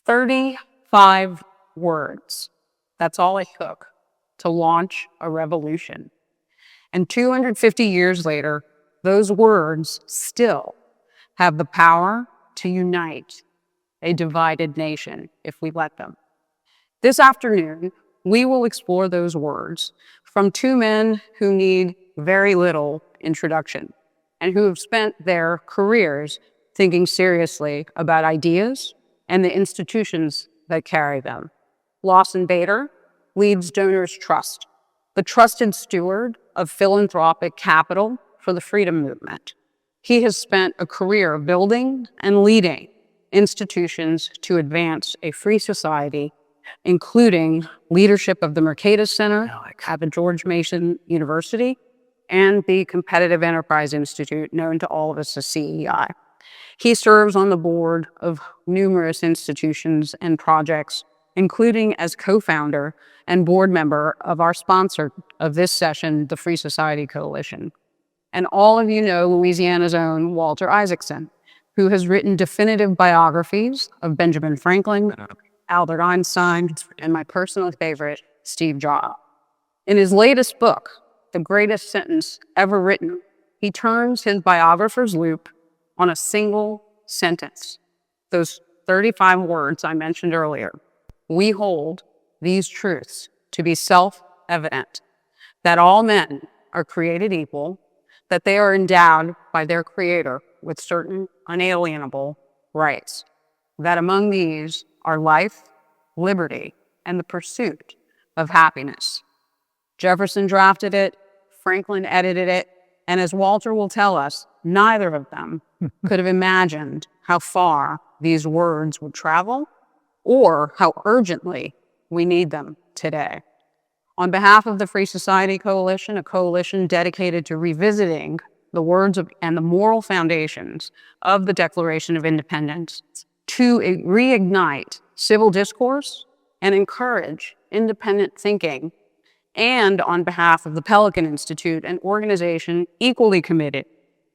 35 words. That's all it took to launch a revolution. And 250 years later, those words still have the power to unite a divided nation if we let them. This afternoon, we will explore those words from two men who need very little introduction and who have spent their careers thinking seriously about ideas and the institutions that carry them. Lawson Bader leads Donors Trust, the trusted steward of philanthropic capital for the freedom movement. He has spent a career building and leading institutions to advance a free society, including leadership of the Mercatus Center at the George Mason University and the Competitive Enterprise Institute, known to all of us as CEI. He serves on the board of numerous institutions and projects, including as co-founder and board member of our sponsor of this session, the Free Society Coalition. And all of you know Louisiana's own Walter Isaacson, who has written definitive biographies of Benjamin Franklin, Albert Einstein, and my personal favorite, Steve Jobs. In his latest book, The Greatest Sentence Ever Written, he turns his biographer's loop on a single sentence. Those 35 words I mentioned earlier. We hold these truths to be self-evident, that all men are created equal, that they are endowed by their Creator with certain unalienable rights, that among these are life, liberty, and the pursuit of happiness. Jefferson drafted it, Franklin edited it, and as Walter will tell us, neither of them could have imagined how far these words would travel or how urgently we need them today. On behalf of the Free Society Coalition, a coalition dedicated to revisiting the words and the moral foundations of the Declaration of Independence, to reignite civil discourse and encourage independent thinking, and on behalf of the Pelican Institute, an organization equally committed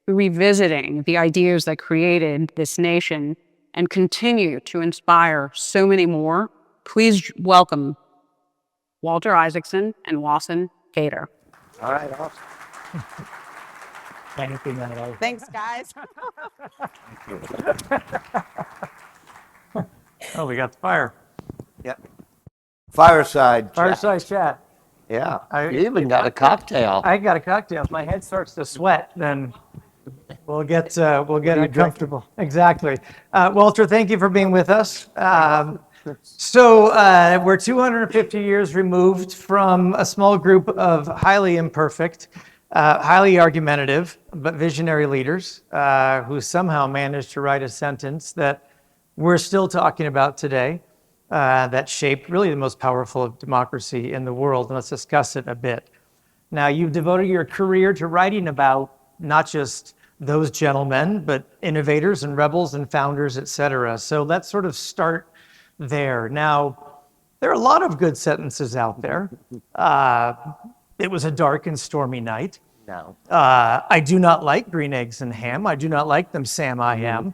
to revisiting the ideas that created this nation and continue to inspire so many more, please welcome Walter Isaacson and Lawson Bader. All right, awesome. Thanks, guys. Oh, we got the fire. Yeah. Fireside chat. Fireside chat. Yeah. You even got a cocktail. I got a cocktail. If my head starts to sweat, then we'll get uncomfortable. Exactly. Walter, thank you for being with us. So we're 250 years removed from a small group of highly imperfect, highly argumentative, but visionary leaders who somehow managed to write a sentence that we're still talking about today, that shaped really the most powerful democracy in the world. And let's discuss it a bit. Now, you've devoted your career to writing about not just those gentlemen, but innovators and rebels and founders, et cetera. So let's sort of start there. Now, there are a lot of good sentences out there. It was a dark and stormy night. No. I do not like green eggs and ham. I do not like them, Sam, I am.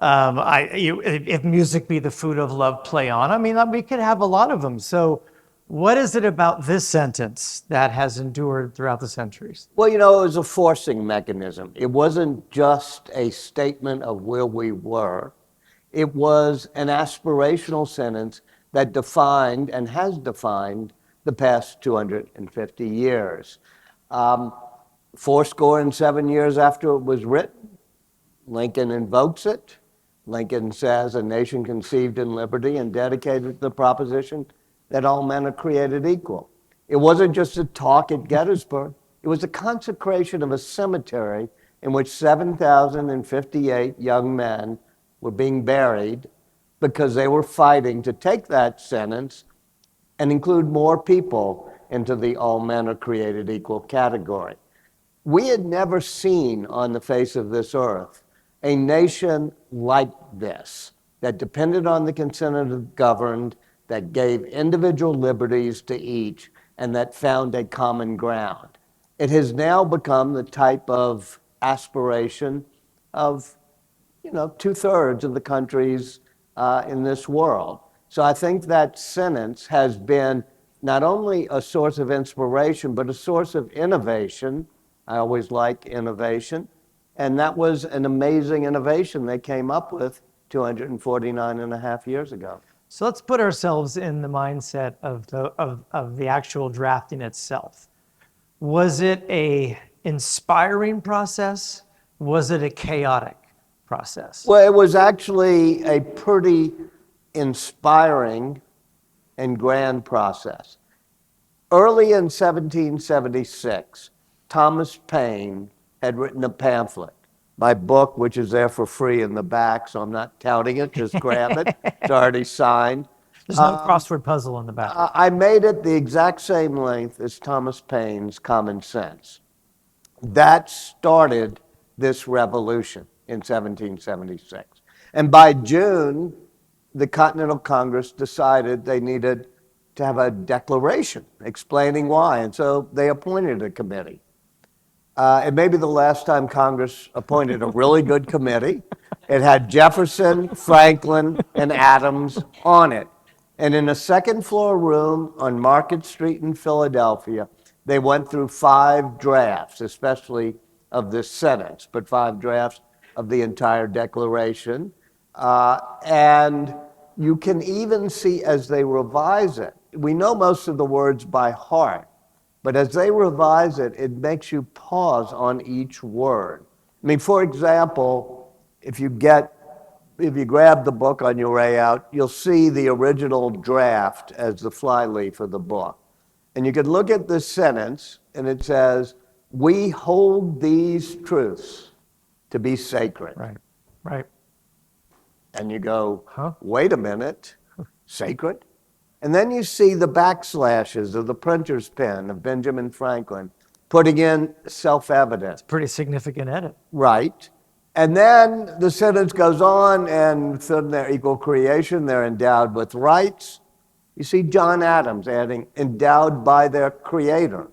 If music be the food of love, play on. I mean, we could have a lot of them. So what is it about this sentence that has endured throughout the centuries? Well, you know, it was a forcing mechanism. It wasn't just a statement of where we were. It was an aspirational sentence that defined and has defined the past 250 years. 7 years after it was written, Lincoln invokes it. Lincoln says a nation conceived in liberty and dedicated to the proposition that all men are created equal. It wasn't just a talk at Gettysburg. It was a consecration of a cemetery in which 7,058 young men were being buried because they were fighting to take that sentence and include more people into the all men are created equal category. We had never seen on the face of this earth a nation like this that depended on the consent of the governed, that gave individual liberties to each, and that found a common ground. It has now become the type of aspiration of, 2/3 of the countries in this world. So I think that sentence has been not only a source of inspiration, but a source of innovation. I always like innovation. And that was an amazing innovation they came up with 249 and a half years ago. So let's put ourselves in the mindset of the actual drafting itself. Was it a inspiring process? Was it a chaotic process? Well, it was actually a pretty inspiring and grand process. Early in 1776, Thomas Paine had written a pamphlet. My book, which is there for free in the back, so I'm not touting it, just grab it. It's already signed. There's no crossword puzzle in the back. I made it the exact same length as Thomas Paine's Common Sense. That started this revolution in 1776. And by June, the Continental Congress decided they needed to have a declaration explaining why, and so they appointed a committee. It may be the last time Congress appointed a really good committee. It had Jefferson, Franklin, and Adams on it. And in a second floor room on Market Street in Philadelphia, they went through 5 drafts, especially of this sentence, but 5 drafts of the entire declaration. And you can even see as they revise it, we know most of the words by heart, but as they revise it, it makes you pause on each word. I mean, for example, if you grab the book on your way out, you'll see the original draft as the flyleaf of the book. And you could look at this sentence, and it says, "We hold these truths to be sacred." Right, right. And you go, Huh? wait a minute, sacred? And then you see the backslashes of the printer's pen of Benjamin Franklin putting in self-evident. Pretty significant edit. Right. And then the sentence goes on, and from their equal creation, they're endowed with rights. You see John Adams adding, endowed by their creator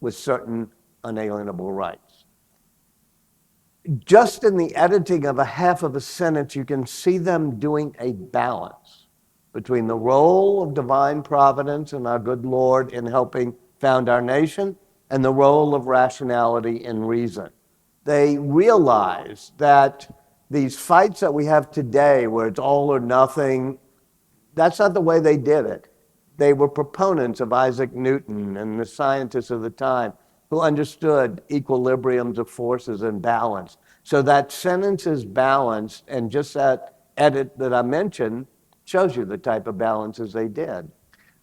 with certain unalienable rights. Just in the editing of a half of a sentence, you can see them doing a balance between the role of divine providence and our good Lord in helping found our nation and the role of rationality and reason. They realize that these fights that we have today, where it's all or nothing, that's not the way they did it. They were proponents of Isaac Newton and the scientists of the time who understood equilibriums of forces and balance. So that sentence is balanced, and just that edit that I mentioned shows you the type of balances they did.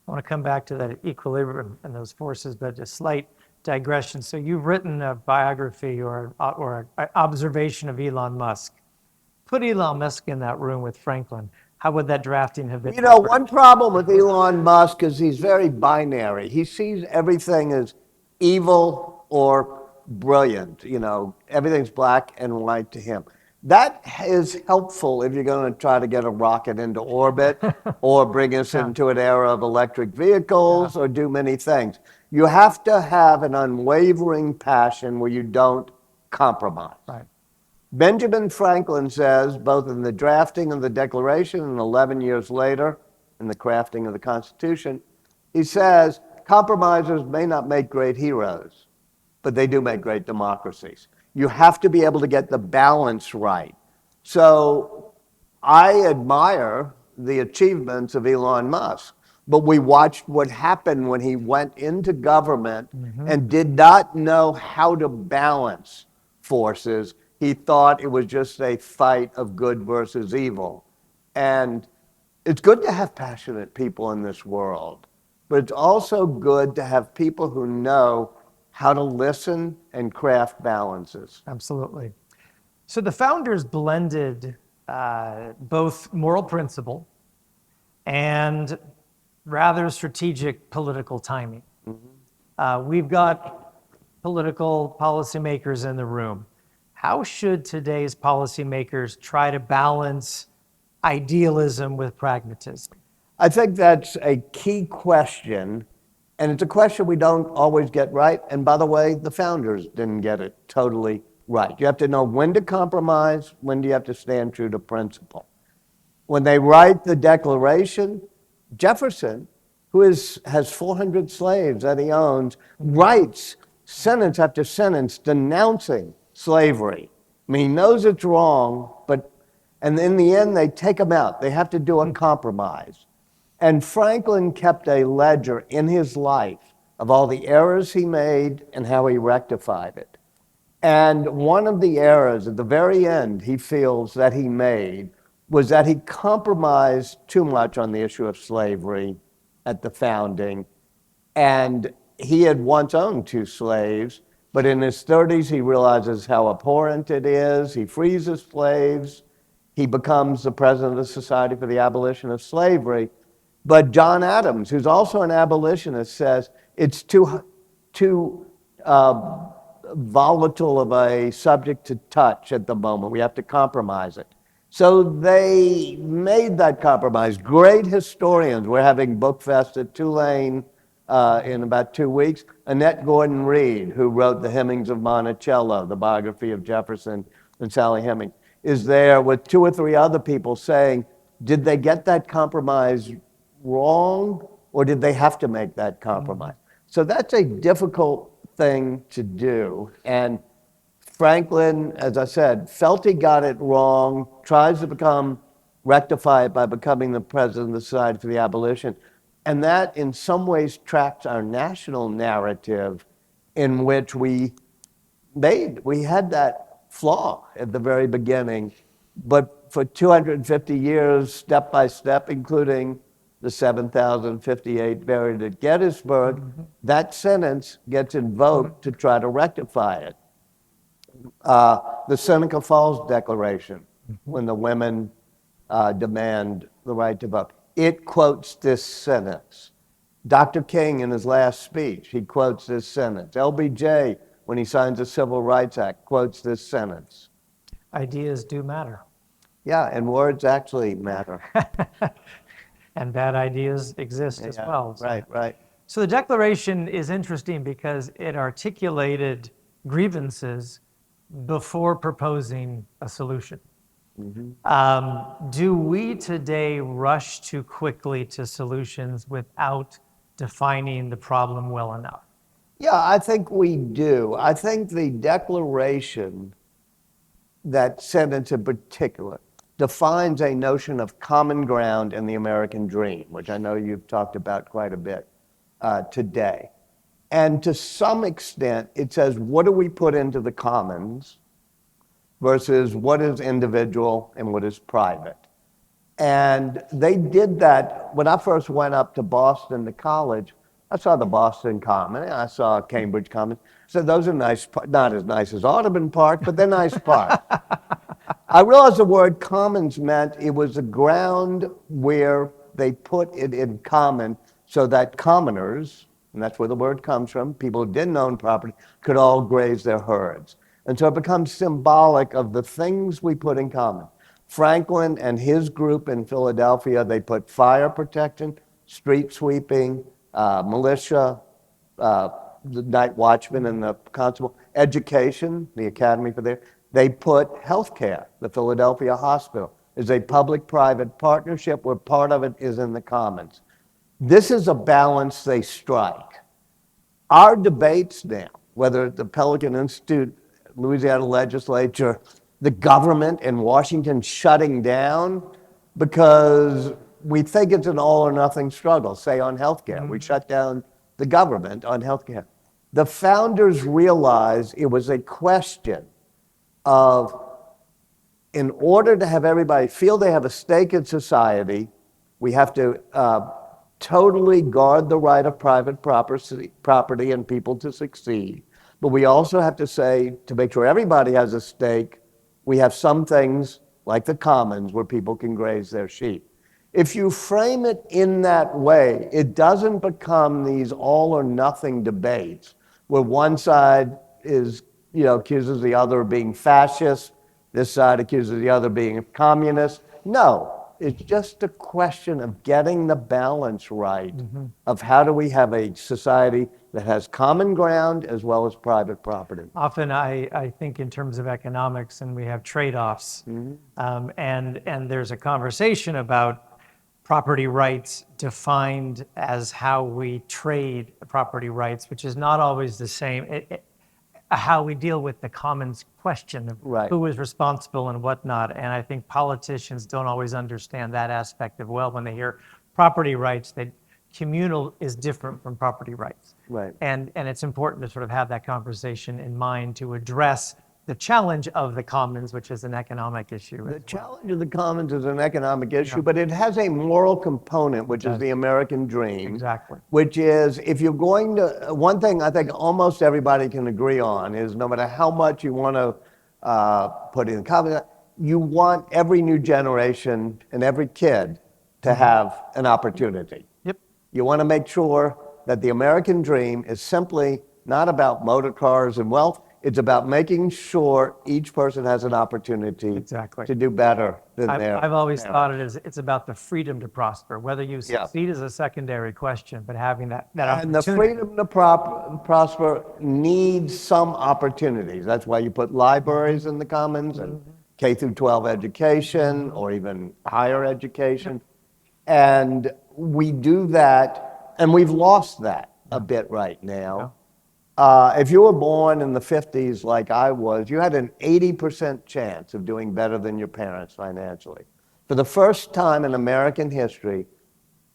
I want to come back to that equilibrium and those forces, but a slight digression. So you've written a biography or an observation of Elon Musk. Put Elon Musk in that room with Franklin. How would that drafting have been? You know, one problem with Elon Musk is he's very binary. He sees everything as evil or brilliant. You know, everything's black and white to him. That is helpful if you're going to try to get a rocket into orbit or bring us into an era of electric vehicles or do many things. You have to have an unwavering passion where you don't compromise. Right. Benjamin Franklin says, both in the drafting of the Declaration and 11 years later in the crafting of the Constitution, he says, compromisers may not make great heroes, but they do make great democracies. You have to be able to get the balance right. So I admire the achievements of Elon Musk, but we watched what happened when he went into government and did not know how to balance forces. He thought it was just a fight of good versus evil. And it's good to have passionate people in this world, but it's also good to have people who know how to listen and craft balances. Absolutely. So the founders blended both moral principle and rather strategic political timing. We've got political policymakers in the room. How should today's policymakers try to balance idealism with pragmatism? I think that's a key question, and it's a question we don't always get right. And by the way, the founders didn't get it totally right. You have to know when to compromise, when do you have to stand true to principle. When they write the Declaration, Jefferson, who has 400 slaves that he owns, writes sentence after sentence denouncing slavery. I mean, he knows it's wrong, and in the end, they take him out. They have to do a compromise. And Franklin kept a ledger in his life of all the errors he made and how he rectified it. And one of the errors at the very end he feels that he made was that he compromised too much on the issue of slavery at the founding. And he had once owned 2 slaves, but in his 30s he realizes how abhorrent it is. He frees his slaves. He becomes the president of the Society for the Abolition of Slavery. But John Adams, who's also an abolitionist, says it's too volatile of a subject to touch at the moment. We have to compromise it. So they made that compromise. Great historians. We're having Book Fest at Tulane in about 2 weeks. Annette Gordon-Reed, who wrote The Hemings of Monticello, the biography of Jefferson and Sally Hemings, is there with 2 or 3 other people saying, did they get that compromise wrong, or did they have to make that compromise? So that's a difficult thing to do. And Franklin, as I said, felt he got it wrong, tries to rectify it by becoming the president of the Society for the Abolition. And that in some ways tracks our national narrative in which we had that flaw at the very beginning, but for 250 years, step by step, including the 7,058 buried at Gettysburg, that sentence gets invoked to try to rectify it. The Seneca Falls Declaration, when the women demand the right to vote, it quotes this sentence. Dr. King, in his last speech, he quotes this sentence. LBJ, when he signs the Civil Rights Act, quotes this sentence. Ideas do matter. Yeah, and words actually matter. And bad ideas exist as well. So. Right. So the Declaration is interesting because it articulated grievances before proposing a solution. Do we today rush too quickly to solutions without defining the problem well enough? Yeah, I think we do. I think the Declaration, that sentence in particular, defines a notion of common ground in the American dream, which I know you've talked about quite a bit today. And to some extent, it says, what do we put into the commons versus what is individual and what is private? And they did that. When I first went up to Boston to college, I saw the Boston Common, and I saw Cambridge Common. So those are nice, not as nice as Audubon Park, but they're nice parks. I realized the word commons meant it was a ground where they put it in common so that commoners, and that's where the word comes from, people who didn't own property, could all graze their herds. And so it becomes symbolic of the things we put in common. Franklin and his group in Philadelphia, they put fire protection, street sweeping, militia, the night watchman and the constable, education, the academy for there. They put healthcare. The Philadelphia Hospital is a public-private partnership where part of it is in the commons. This is a balance they strike. Our debates now, whether the Pelican Institute, Louisiana legislature, the government in Washington shutting down because we think it's an all or nothing struggle, say on healthcare. We shut down the government on healthcare. The founders realized it was a question of, in order to have everybody feel they have a stake in society, we have to totally guard the right of private property and people to succeed. But we also have to say, to make sure everybody has a stake, we have some things like the commons where people can graze their sheep. If you frame it in that way, it doesn't become these all or nothing debates where one side accuses the other of being fascist, this side accuses the other of being a communist. No, It's just a question of getting the balance right of how do we have a society that has common ground as well as private property. Often I think in terms of economics, and we have trade-offs, and there's a conversation about property rights defined as how we trade property rights, which is not always the same. How we deal with the commons question of Right. who is responsible and whatnot. And I think politicians don't always understand that aspect of, well, when they hear property rights, that communal is different from property rights. Right. And it's important to sort of have that conversation in mind to address the challenge of the commons, which is an economic issue. The challenge of the commons is an economic issue, but it has a moral component, which is the American dream. Exactly. Which is, if you're going to, one thing I think almost everybody can agree on is no matter how much you want to put in the commons, you want every new generation and every kid to have an opportunity. Yep. You want to make sure that the American dream is simply not about motor cars and wealth. It's about making sure each person has an opportunity Exactly. to do better than their I've always parents. thought it is, it's about the freedom to prosper. Whether you succeed is a secondary question, but having that And opportunity. the freedom to prosper needs some opportunities. That's why you put libraries in the commons and K through 12 education or even higher education. And we do that, and we've lost that a bit right now. If you were born in the 50s like I was, you had an 80% chance of doing better than your parents financially. For the first time in American history,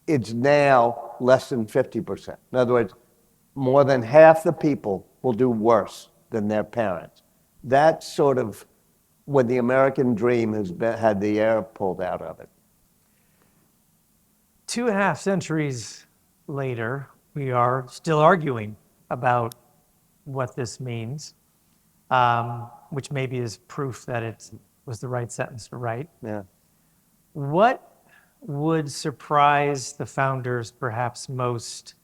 it's now less than 50%. In other words, more than half the people will do worse than their parents. That's sort of when the American dream has had the air pulled out of it. 2.5 centuries later, we are still arguing about what this means, which maybe is proof that it was the right sentence to write. Yeah. What would surprise the founders perhaps most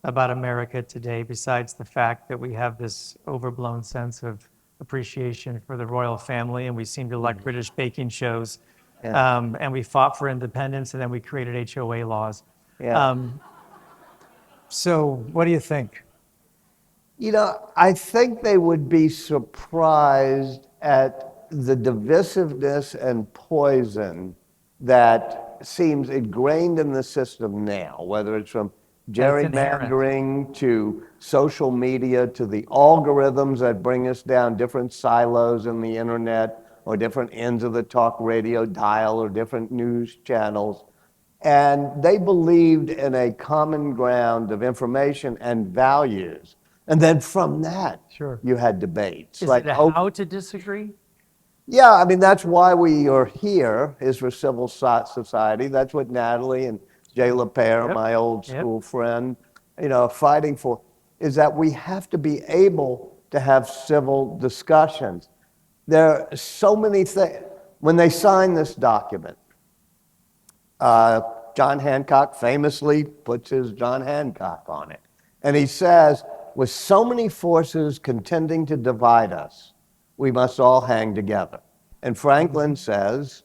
about America today, besides the fact that we have this overblown sense of appreciation for the royal family, and we seem to like British baking shows, and we fought for independence, and then we created HOA laws. Yeah. So what do you think? You know, I think they would be surprised at the divisiveness and poison that seems ingrained in the system now, whether it's from gerrymandering to social media to the algorithms that bring us down different silos in the internet or different ends of the talk radio dial or different news channels. And they believed in a common ground of information and values. And then from that, you had debates. Is it how to disagree? Yeah, I mean, that's why we are here, is for civil society. That's what Natalie and Jay LaPere, my old school friend, are fighting for, is that we have to be able to have civil discussions. There are so many things. When they signed this document, John Hancock famously puts his John Hancock on it. And he says, with so many forces contending to divide us, we must all hang together. And Franklin says,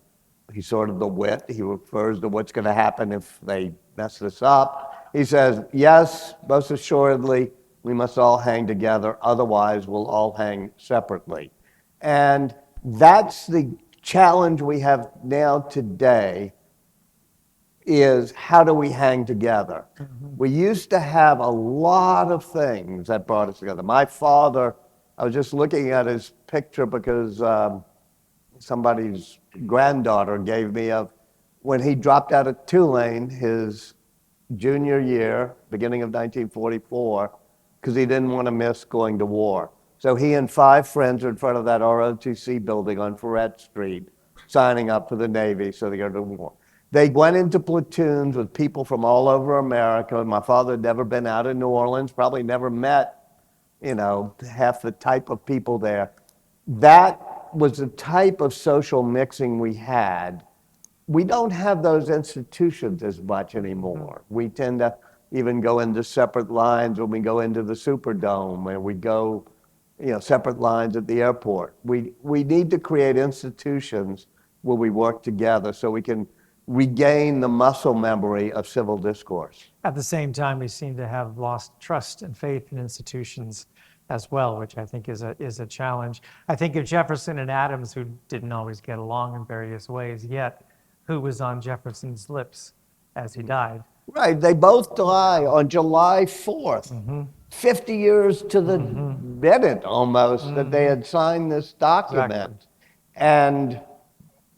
he's sort of the wit, he refers to what's going to happen if they mess this up. He says, yes, most assuredly, we must all hang together, otherwise we'll all hang separately. And that's the challenge we have now today, is how do we hang together? We used to have a lot of things that brought us together. My father, I was just looking at his picture because somebody's granddaughter gave me when he dropped out of Tulane his junior year, beginning of 1944, because he didn't want to miss going to war. So he and 5 friends are in front of that ROTC building on Ferret Street, signing up for the Navy so they go to war. They went into platoons with people from all over America. My father had never been out of New Orleans, probably never met, half the type of people there. That was the type of social mixing we had. We don't have those institutions as much anymore. We tend to even go into separate lines when we go into the Superdome, and we go, separate lines at the airport. We need to create institutions where we work together so we can regain the muscle memory of civil discourse. At the same time, we seem to have lost trust and faith in institutions as well, which I think is a challenge. I think of Jefferson and Adams, who didn't always get along in various ways, yet who was on Jefferson's lips as he died? Right, they both die on July 4th, 50 years to the minute almost that they had signed this document. And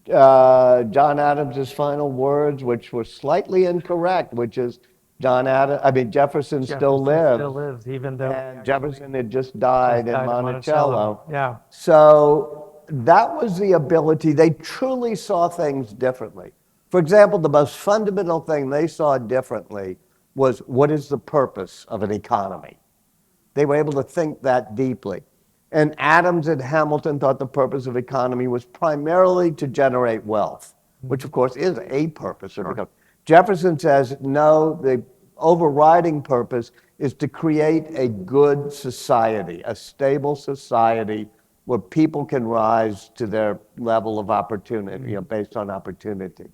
John Adams' final words, which were slightly incorrect, which is Jefferson still lives. Still lives, even though And Jefferson had just died in Monticello. Yeah. So that was the ability. They truly saw things differently. For example, the most fundamental thing they saw differently was, what is the purpose of an economy? They were able to think that deeply. And Adams and Hamilton thought the purpose of economy was primarily to generate wealth, which of course is a purpose of economy. Jefferson says, no, the overriding purpose is to create a good society, a stable society where people can rise to their level of opportunity, based on opportunity.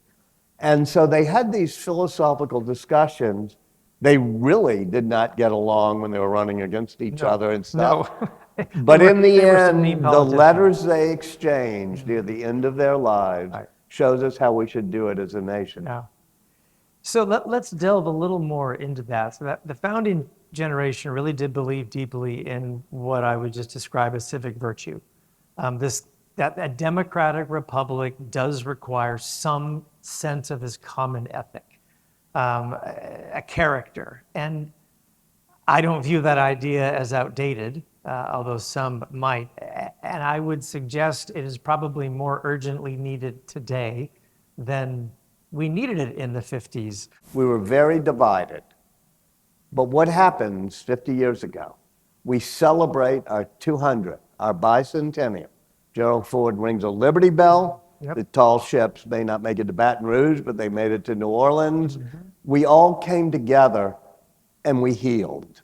And so they had these philosophical discussions. They really did not get along when they were running against each other and stuff. No. But in the They were some neat end, the politicians. letters they exchanged near the end of their lives shows us how we should do it as a nation. Yeah. So let's delve a little more into that. So that the founding generation really did believe deeply in what I would just describe as civic virtue. That a democratic republic does require some sense of this common ethic, a character. And I don't view that idea as outdated, although some might. And I would suggest it is probably more urgently needed today than we needed it in the 50s. We were very divided. But what happens 50 years ago? We celebrate our 200th, our bicentennial. Gerald Ford rings a Liberty Bell. Yep. The tall ships may not make it to Baton Rouge, but they made it to New Orleans. We all came together and we healed.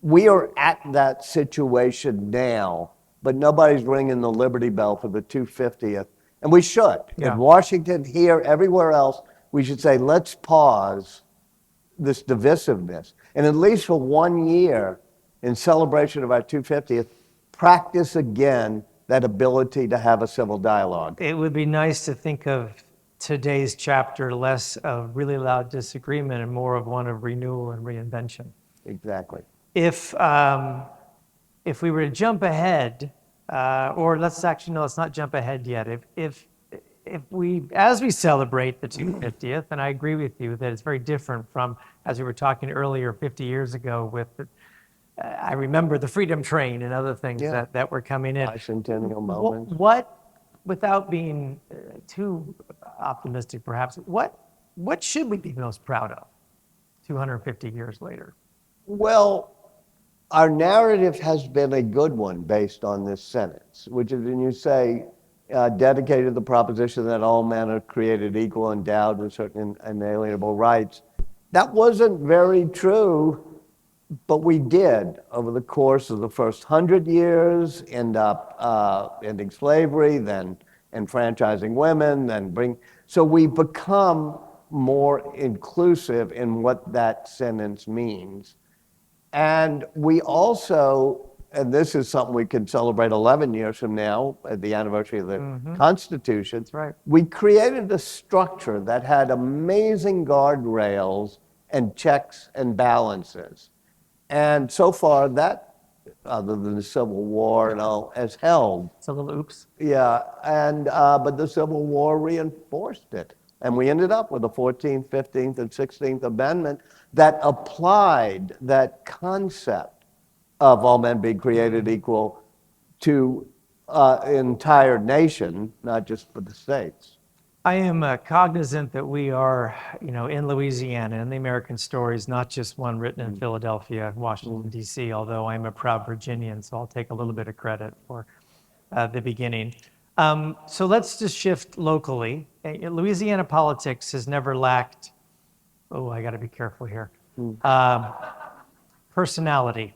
We are at that situation now, but nobody's ringing the Liberty Bell for the 250th. And we should. Yeah. In Washington, here, everywhere else, we should say, let's pause this divisiveness. And at least for 1 year, in celebration of our 250th, practice again that ability to have a civil dialogue. It would be nice to think of today's chapter less of really loud disagreement and more of one of renewal and reinvention. Exactly. If we were to jump ahead, or let's not jump ahead yet. If we, as we celebrate the 250th, and I agree with you that it's very different from, as we were talking earlier, 50 years ago with, I remember the Freedom Train and other things that were coming in. Bicentennial moments. What, without being too optimistic perhaps, what should we be most proud of 250 years later? Well, our narrative has been a good one based on this sentence, which is when you say, dedicated to the proposition that all men are created equal, endowed with certain inalienable rights. That wasn't very true, but we did, over the course of the first 100 years, end up ending slavery, then enfranchising women, so we've become more inclusive in what that sentence means. And we also, and this is something we can celebrate 11 years from now, at the anniversary of the Constitution. That's right. We created a structure that had amazing guardrails and checks and balances. And so far, that, other than the Civil War and all, has held. It's a little oops. Yeah, and but the Civil War reinforced it. And we ended up with the 14th, 15th, and 16th Amendment that applied that concept of all men being created equal to entire nation, not just for the states. I am cognizant that we are, in Louisiana, and the American story is not just one written in Philadelphia, Washington, D.C., although I'm a proud Virginian, so I'll take a little bit of credit for the beginning. So let's just shift locally. Louisiana politics has never lacked, I got to be careful here, personality.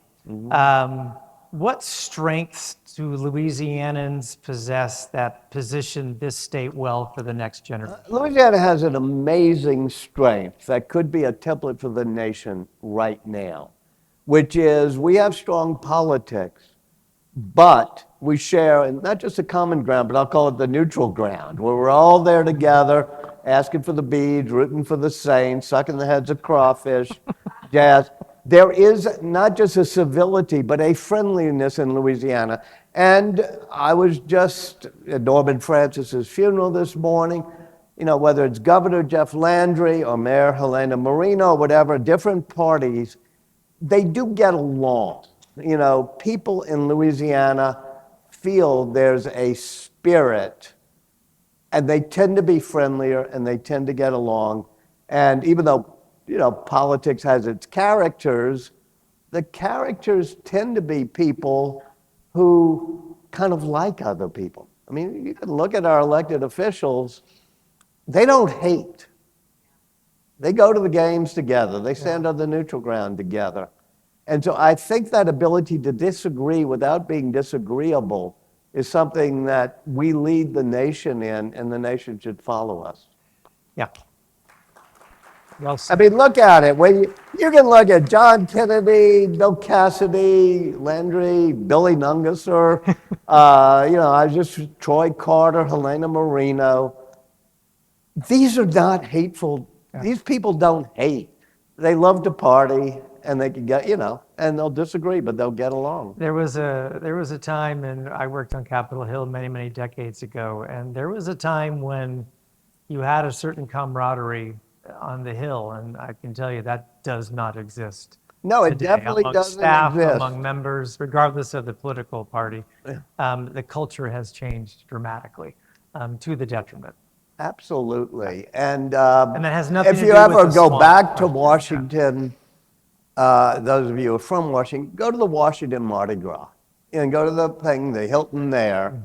What strengths do Louisianans possess that position this state well for the next generation? Louisiana has an amazing strength that could be a template for the nation right now, which is we have strong politics, but we share, and not just a common ground, but I'll call it the neutral ground, where we're all there together, asking for the beads, rooting for the Saints, sucking the heads of crawfish, jazz. There is not just a civility, but a friendliness in Louisiana. And I was just at Norman Francis's funeral this morning. You know, whether it's Governor Jeff Landry or Mayor Helena Marino, whatever, different parties, they do get along. You know, people in Louisiana feel there's a spirit, and they tend to be friendlier and they tend to get along. And even though, you know, politics has its characters, the characters tend to be people who kind of like other people. I mean, you can look at our elected officials, they don't hate. They go to the games together. They stand on the neutral ground together. And so I think that ability to disagree without being disagreeable is something that we lead the nation in, and the nation should follow us. Yeah. Well I said. mean, look at it. When you can look at John Kennedy, Bill Cassidy, Landry, Billy Nungesser, you know, I was just Troy Carter, Helena Marino. These are not hateful. These people don't hate. They love to party, and they can get, you know, and they'll disagree, but they'll get along. There was a time, and I worked on Capitol Hill many, many decades ago, and there was a time when you had a certain camaraderie on the Hill, and I can tell you that does not exist. No, it today. definitely Among doesn't staff, exist. among members, regardless of the political party. The culture has changed dramatically to the detriment. Absolutely. And that has nothing if to you do with ever the go swamp back to question. Washington, those of you who are from Washington, go to the Washington Mardi Gras and go to the thing, the Hilton there,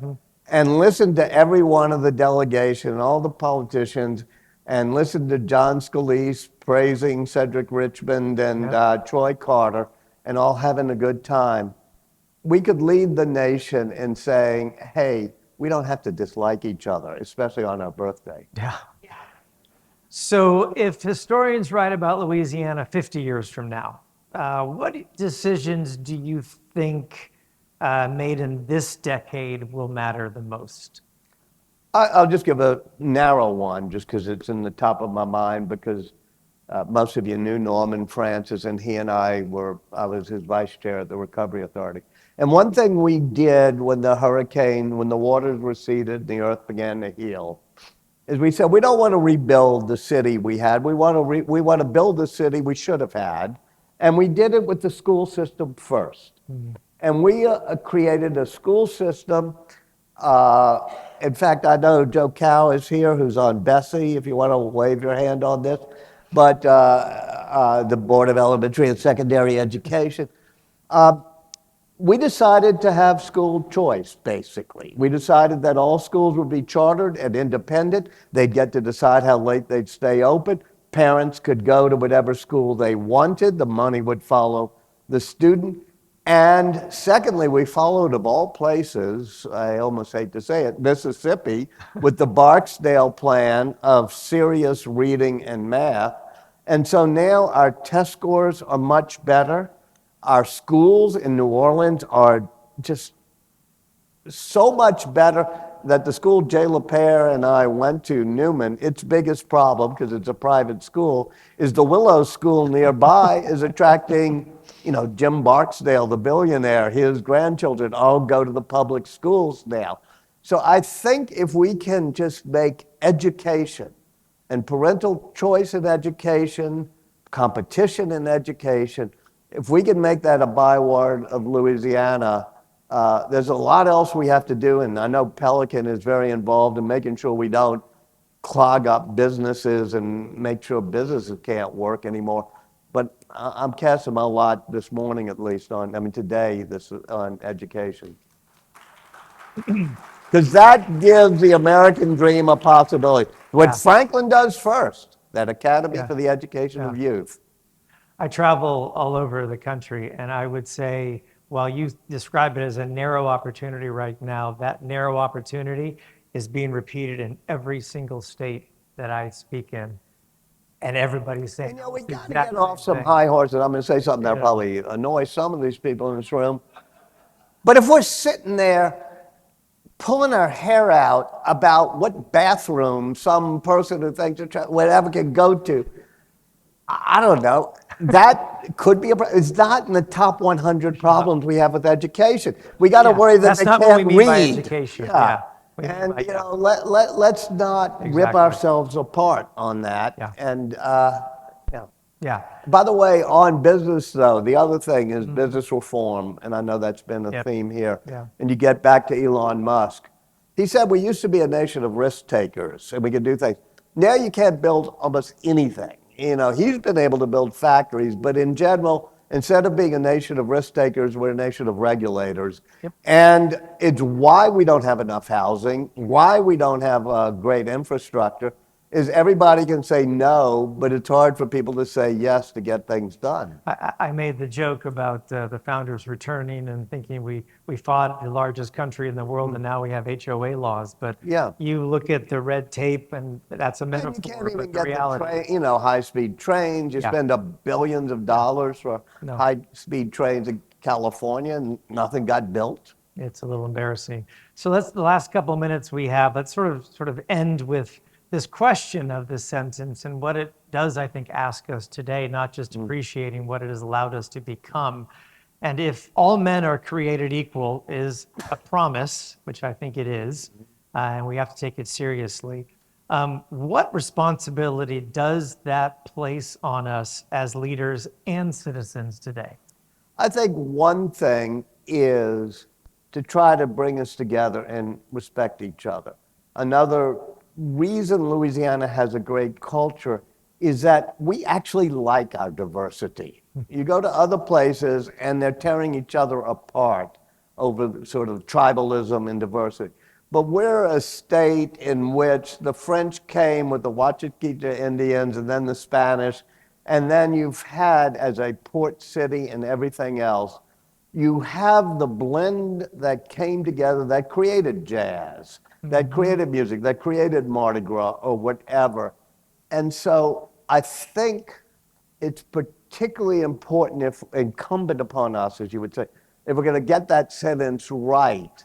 and listen to every one of the delegation, all the politicians, and listen to John Scalise praising Cedric Richmond and Troy Carter, and all having a good time. We could lead the nation in saying, hey, we don't have to dislike each other, especially on our birthday. Yeah. So if historians write about Louisiana 50 years from now, what decisions do you think made in this decade will matter the most? I'll just give a narrow one, just because it's in the top of my mind, because most of you knew Norman Francis, and he and I was his vice chair at the Recovery Authority. And one thing we did when the hurricane, when the waters receded, the earth began to heal, is we said, we don't want to rebuild the city we had. We want to build the city we should have had. And we did it with the school system first. And we created a school system. In fact, I know Joe Cow is here, who's on Bessie, if you want to wave your hand on this. But the Board of Elementary and Secondary Education. We decided to have school choice, basically. We decided that all schools would be chartered and independent. They'd get to decide how late they'd stay open. Parents could go to whatever school they wanted. The money would follow the student. And secondly, we followed, of all places, I almost hate to say it, Mississippi, with the Barksdale plan of serious reading and math. And so now our test scores are much better. Our schools in New Orleans are just so much better that the school Jay LaPere and I went to, Newman, its biggest problem, because it's a private school, is the Willow School nearby is attracting, you know, Jim Barksdale, the billionaire, his grandchildren all go to the public schools now. So I think if we can just make education and parental choice in education, competition in education, if we can make that a byword of Louisiana, there's a lot else we have to do, and I know Pelican is very involved in making sure we don't clog up businesses and make sure businesses can't work anymore. But I'm casting my lot this morning, at least, today, on education. Because that gives the American dream a possibility. What Franklin does first, that Academy for the Education of Youth. I travel all over the country, and I would say while you describe it as a narrow opportunity right now, that narrow opportunity is being repeated in every single state that I speak in. And everybody's saying, And, we the got to exact get off same some thing. high horse, and I'm going to say something that'll probably annoy some of these people in this room. But if we're sitting there pulling our hair out about what bathroom some person who thinks whatever can go to, I don't know. That could be it's not in the top 100 problems we have with education. We got to Yeah, worry that that's they not can't what we mean read. by education. Yeah. We mean And by- yeah. let's not rip Exactly. ourselves apart on that. Yeah. And yeah. Yeah. By the way, on business though, the other thing is business reform, and I know that's been a Yep. theme here. Yeah. And you get back to Elon Musk. He said we used to be a nation of risk takers, and we could do things. Now you can't build almost anything. He's been able to build factories, but in general, instead of being a nation of risk takers, we're a nation of regulators. Yep. And it's why we don't have enough housing, why we don't have great infrastructure, is everybody can say no, but it's hard for people to say yes to get things done. I made the joke about the founders returning and thinking we fought the largest country in the world and now we have HOA laws. But Yeah. you look at the red tape and that's a And you metaphor, can't even but the get the reality. high-speed trains. You Yeah. spend billions of dollars for No. high-speed trains in California, and nothing got built. It's a little embarrassing. So let's, the last couple of minutes we have, let's sort of end with this question of this sentence and what it does, I think, ask us today, not just appreciating what it has allowed us to become. And if all men are created equal is a promise, which I think it is, and we have to take it seriously. What responsibility does that place on us as leaders and citizens today? I think one thing is to try to bring us together and respect each other. Another reason Louisiana has a great culture is that we actually like our diversity. You go to other places and they're tearing each other apart over sort of tribalism and diversity. But we're a state in which the French came with the Huachiquita Indians and then the Spanish, and then you've had, as a port city and everything else, you have the blend that came together that created jazz, that created music, that created Mardi Gras or whatever. And so I think it's particularly important, if incumbent upon us, as you would say, if we're going to get that sentence right,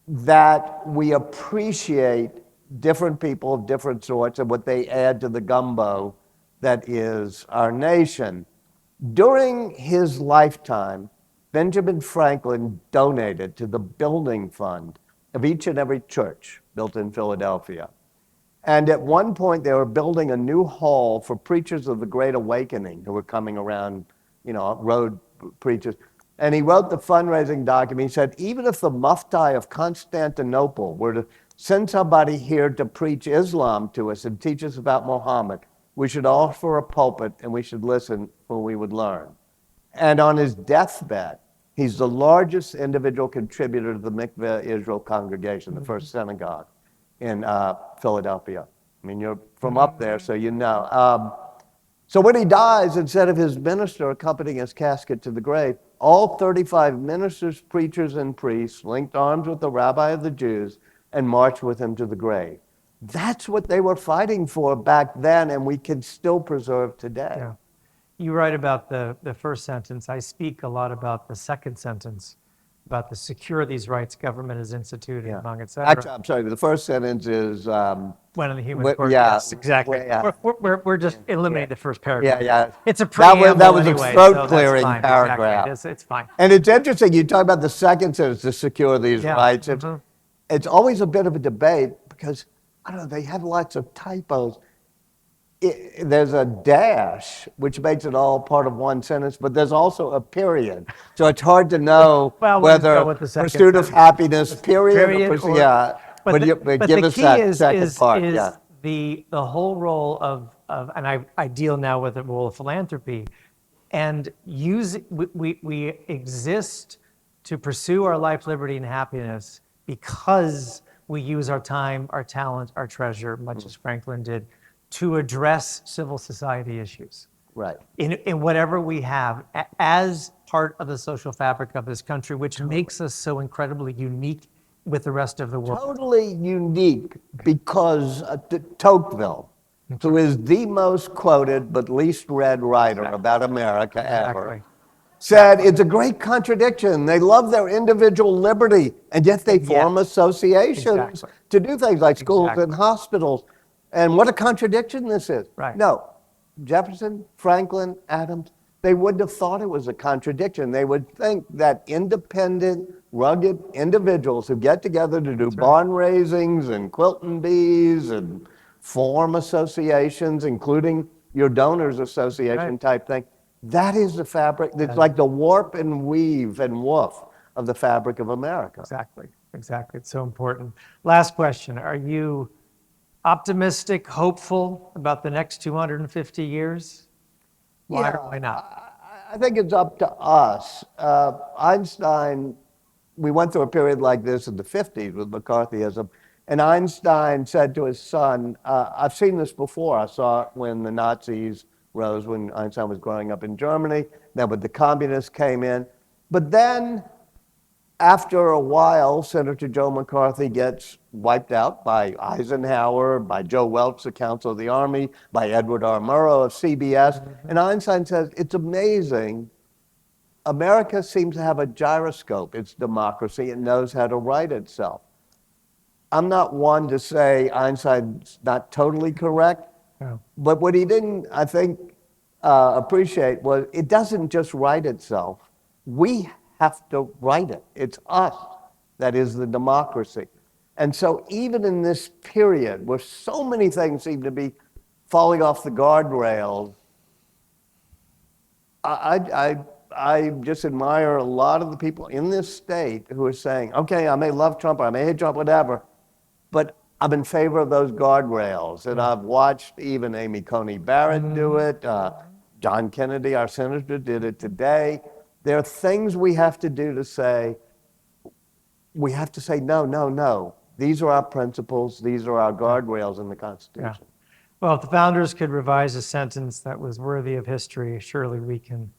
that we appreciate different people of different sorts and what they add to the gumbo that is our nation. During his lifetime, Benjamin Franklin donated to the building fund of each and every church built in Philadelphia. And at one point, they were building a new hall for preachers of the Great Awakening who were coming around, road preachers. And he wrote the fundraising document. He said, even if the Mufti of Constantinople were to send somebody here to preach Islam to us and teach us about Muhammad, we should offer a pulpit and we should listen for we would learn. And on his deathbed, he's the largest individual contributor to the Mikveh Israel congregation, the first synagogue in Philadelphia. I mean, you're from up there, so you know. So when he dies, instead of his minister accompanying his casket to the grave, all 35 ministers, preachers, and priests linked arms with the rabbi of the Jews and marched with him to the grave. That's what they were fighting for back then, and we can still preserve today. Yeah. You write about the first sentence. I speak a lot about the second sentence, about the secure these rights government has instituted, among et cetera. Actually, I'm sorry, the first sentence is... When in the human Wh- court, yeah, yes, exactly. yeah. We're just eliminating the first paragraph. Yeah. It's a That preamble was anyway, a so throat-clearing that's fine. paragraph. Exactly. It's fine. And it's interesting, you talk about the second sentence, to secure these Yeah. rights. Mhm. It's always a bit of a debate because, I don't know, they have lots of typos. There's a dash, which makes it all part of one sentence, but there's also a period. So it's hard to know Well, we'll just go whether with the second pursuit of sentence. happiness, period, Or- yeah. But Give the us key that second part, is yeah. the whole role of and I deal now with the role of philanthropy, and we exist to pursue our life, liberty, and happiness because we use our time, our talent, our treasure, much as Franklin did, to address civil society issues. Right. in whatever we have as part of the social fabric of this country, which makes us so incredibly unique with the rest of the world. Totally unique because Tocqueville, who is the most quoted but least read writer about America ever, Exactly. said it's a great contradiction. They love their individual liberty, and yet they form associations Exactly. to do things like schools Exactly. and hospitals. And what a contradiction this is. Right. No, Jefferson, Franklin, Adams, they wouldn't have thought it was a contradiction. They would think that independent, rugged individuals who get together to do barn raisings and quilting bees and form associations, including your donors association type thing, that is the fabric. It's like the warp and weave and woof of the fabric of America. Exactly. Exactly. It's so important. Last question. Are you optimistic, hopeful about the next 250 years? Why or why not? I think it's up to us. Einstein, we went through a period like this in the 50s with McCarthyism, and Einstein said to his son, I've seen this before. I saw it when the Nazis rose, when Einstein was growing up in Germany, then when the communists came in. But then, after a while, Senator Joe McCarthy gets wiped out by Eisenhower, by Joe Welch, the Council of the Army, by Edward R. Murrow of CBS. And Einstein says, it's amazing. America seems to have a gyroscope. It's democracy. It knows how to right itself. I'm not one to say Einstein's not totally correct, but what he didn't, I think, appreciate was it doesn't just right itself. We have to write it. It's us that is the democracy. And so even in this period where so many things seem to be falling off the guardrails, I just admire a lot of the people in this state who are saying, okay, I may love Trump, or I may hate Trump, whatever, but I'm in favor of those guardrails. And I've watched even Amy Coney Barrett do it. John Kennedy, our senator, did it today. There are things we have to do to say, we have to say, no, no, no. These are our principles. These are our guardrails in the Constitution. Well, if the founders could revise a sentence that was worthy of history, surely we can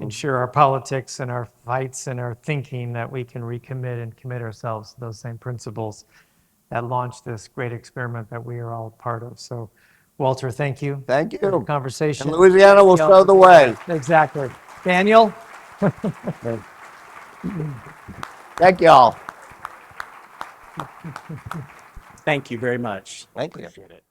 ensure our politics and our fights and our thinking that we can recommit and commit ourselves to those same principles that launched this great experiment that we are all part of. So, Walter, thank you. Thank you. For the conversation. And Louisiana will show the way. Exactly. Daniel? Thank you all. Thank you very much. Thank you. Appreciate it.